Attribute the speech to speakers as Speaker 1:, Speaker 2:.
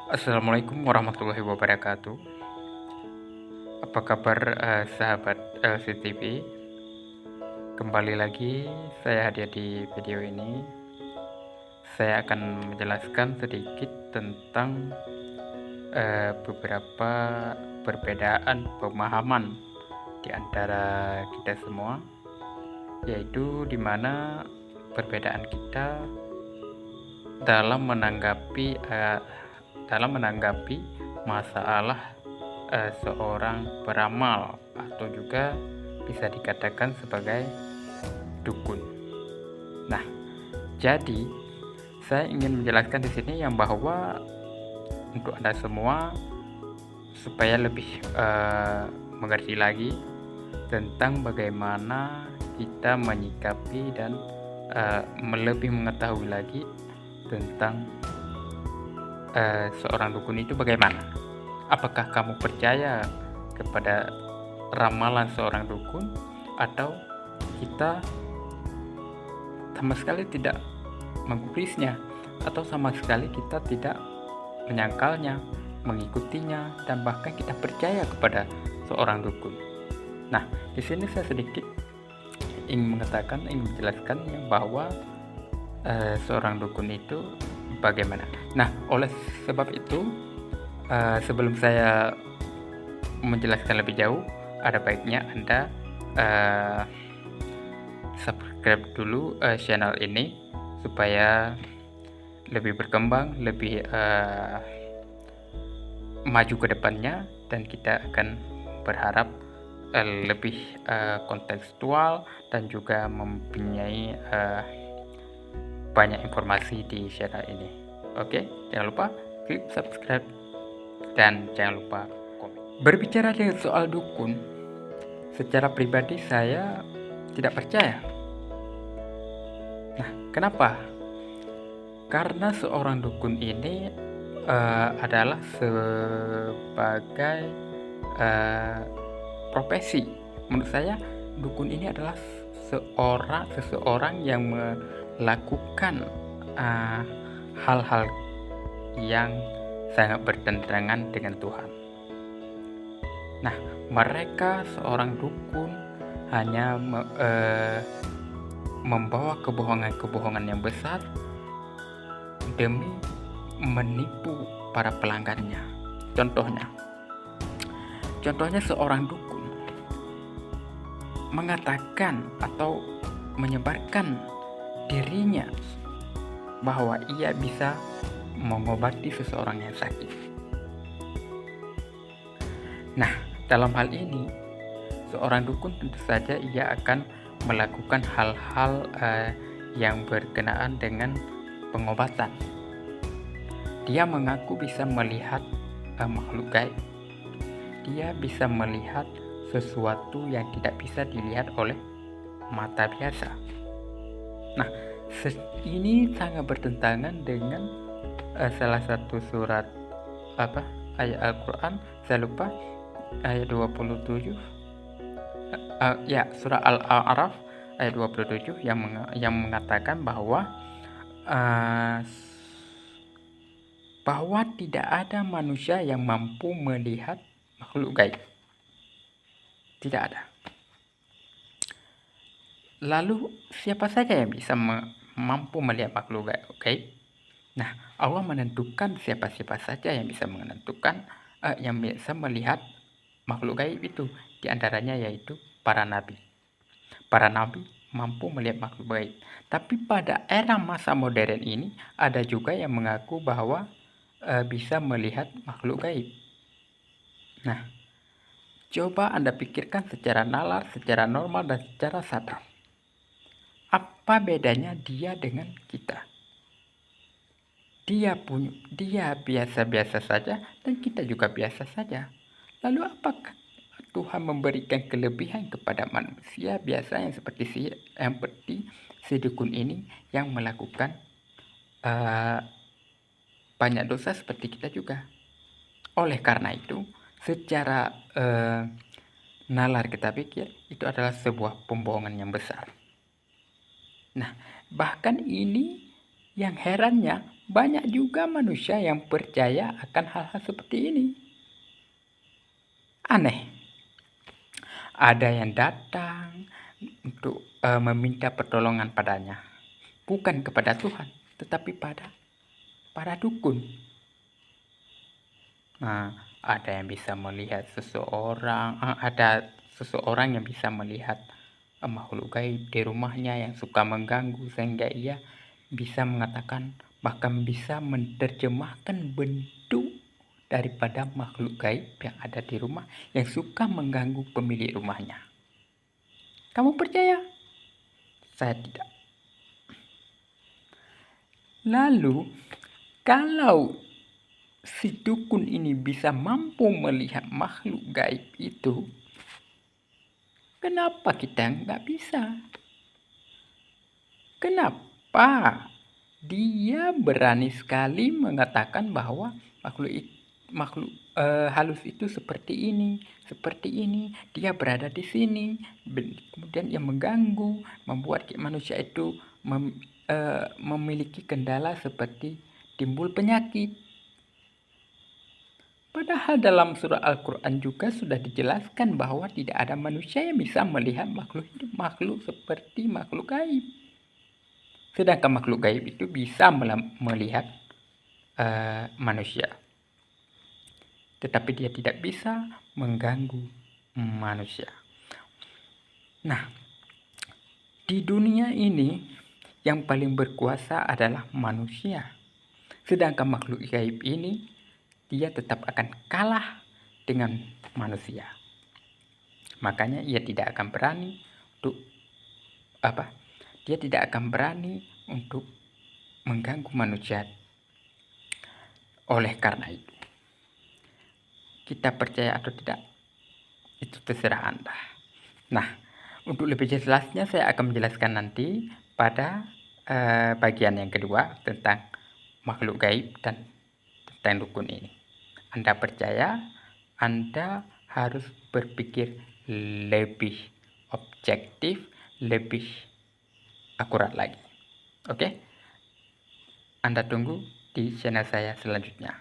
Speaker 1: Assalamualaikum warahmatullahi wabarakatuh. Apa kabar sahabat LCTV? Kembali lagi saya hadir di video ini. Saya akan menjelaskan sedikit tentang beberapa perbedaan pemahaman di antara kita semua, yaitu di mana perbedaan kita dalam menanggapi masalah seorang peramal atau juga bisa dikatakan sebagai dukun. Nah, jadi saya ingin menjelaskan di sini yang bahwa untuk Anda semua supaya lebih mengerti lagi tentang bagaimana kita menyikapi dan lebih mengetahui lagi tentang seorang dukun itu bagaimana. Apakah kamu percaya kepada ramalan seorang dukun, atau kita sama sekali tidak menggubrisnya, atau sama sekali kita tidak menyangkalnya, mengikutinya, dan bahkan kita percaya kepada seorang dukun. Nah, di sini saya sedikit ingin menjelaskan bahwa seorang dukun itu bagaimana. Nah, oleh sebab itu sebelum saya menjelaskan lebih jauh, ada baiknya Anda subscribe dulu channel ini supaya lebih berkembang, lebih maju ke depannya, dan kita akan berharap lebih kontekstual dan juga mempunyai banyak informasi di channel ini. Oke, jangan lupa klik subscribe dan jangan lupa komen. Berbicara dengan soal dukun, secara pribadi saya tidak percaya. Nah, kenapa? Karena seorang dukun ini adalah sebagai profesi. Menurut saya, dukun ini adalah seseorang yang melakukan hal-hal yang sangat bertentangan dengan Tuhan. Nah, mereka seorang dukun hanya membawa kebohongan-kebohongan yang besar demi menipu para pelanggannya. Contohnya seorang dukun mengatakan atau menyebarkan dirinya bahwa ia bisa mengobati seseorang yang sakit. Nah, dalam hal ini seorang dukun tentu saja ia akan melakukan hal-hal yang berkenaan dengan pengobatan. Dia mengaku bisa melihat makhluk gaib. Dia bisa melihat sesuatu yang tidak bisa dilihat oleh mata biasa. Nah, ini sangat bertentangan dengan salah satu surat ayat Al-Quran, saya lupa, ayat 27, surah Al-A'raf ayat 27 yang mengatakan bahwa tidak ada manusia yang mampu melihat makhluk gaib. Tidak ada. Lalu siapa saja yang bisa mampu melihat makhluk gaib? Nah, Allah menentukan siapa-siapa saja yang bisa yang bisa melihat makhluk gaib itu. Di antaranya yaitu para nabi. Para nabi mampu melihat makhluk gaib. Tapi pada era masa modern ini ada juga yang mengaku bahwa bisa melihat makhluk gaib. Nah, coba Anda pikirkan secara nalar, secara normal, dan secara sadar. Apa bedanya dia dengan kita? Dia biasa-biasa saja dan kita juga biasa saja. Lalu apakah Tuhan memberikan kelebihan kepada manusia biasa yang seperti si dukun ini yang melakukan banyak dosa seperti kita juga? Oleh karena itu, secara nalar kita pikir itu adalah sebuah pembohongan yang besar. Nah, bahkan ini yang herannya, banyak juga manusia yang percaya akan hal-hal seperti ini. Aneh. Ada yang datang untuk meminta pertolongan padanya. Bukan kepada Tuhan, tetapi pada para dukun. Nah, ada yang bisa melihat ada seseorang yang bisa melihat makhluk gaib di rumahnya yang suka mengganggu, sehingga ia bisa mengatakan, bahkan bisa menerjemahkan bentuk daripada makhluk gaib yang ada di rumah yang suka mengganggu pemilik rumahnya. Kamu percaya? Saya tidak. Lalu, kalau si dukun ini bisa mampu melihat makhluk gaib itu, kenapa kita nggak bisa? Kenapa dia berani sekali mengatakan bahwa makhluk halus itu seperti ini, dia berada di sini, kemudian ia mengganggu, membuat manusia itu memiliki kendala seperti timbul penyakit. Padahal dalam surah Al-Quran juga sudah dijelaskan bahwa tidak ada manusia yang bisa melihat makhluk seperti makhluk gaib. Sedangkan makhluk gaib itu bisa melihat manusia, tetapi dia tidak bisa mengganggu manusia. Nah, di dunia ini yang paling berkuasa adalah manusia. Sedangkan makhluk gaib ini, dia tetap akan kalah dengan manusia. Makanya ia tidak akan berani untuk mengganggu manusia. Oleh karena itu, kita percaya atau tidak, itu terserah Anda. Nah, untuk lebih jelasnya saya akan menjelaskan nanti pada bagian yang kedua tentang makhluk gaib dan tentang dukun ini. Anda percaya, Anda harus berpikir lebih objektif, lebih akurat lagi. Oke? Anda tunggu di channel saya selanjutnya.